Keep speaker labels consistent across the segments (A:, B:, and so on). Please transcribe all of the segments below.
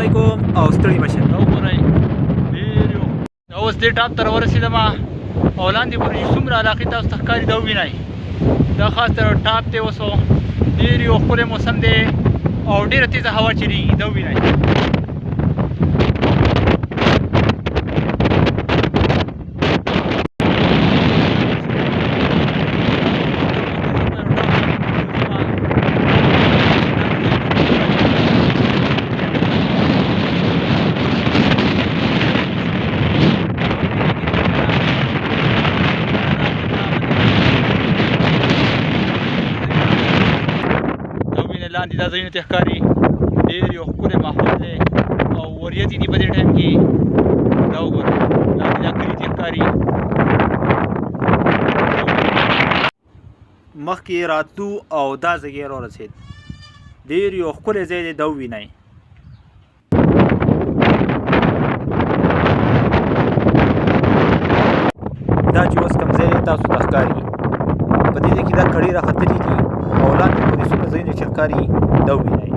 A: علیکم او ستړي مشه.
B: دا وګورئ ډېر یو دا اوس دې ټاپ ته راورسېدم او لاندې پورې چې څومره علاقې تاسو ته ښکاري دا ووینئ. دا خاص تر ټاپ دی اوس ډېر یو ښکلی موسم دی او ډېره تیزه هوا چلېږي. دا ووینئ. لاندې دا ځایونه ته ښکاري ډېر یو ښکلی ماحول دی او وریځې دي په دې ټایم کې. دا وګورئ لاندې دا کلي ته ښکاري.
A: مخکې راتلو او دا ځای راورسېد. ډېر یو ښکلی ځای دی. دا ووینئ. دا چې اوس کوم ځای دی تاسو ته ښکاري په دې ځای کې دا کړۍ راختلي دي او لاندې پورې څومره ځایونه چې ښکاري دا ووینئ.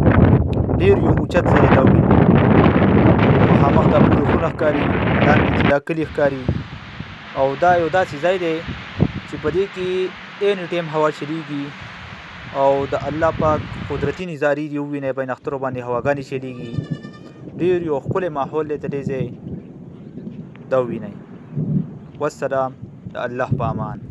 A: ډېر یو اوچت ځای دی. دا ووینئ. مخامخ دا پورې غرونه ښکاري لاندې چې دا کلي ښکاري او دا یو داسې ځای دی چې په دې کې ایني ټایم هوا چلېږي او د الله پاک قدرتي نظارې دي. ووینئ بین اخترو باندې هواګانې چلېږي. ډېر یو ښکلی ماحول دی د دې ځای. دا ووینئ. والسلام. د الله په امان.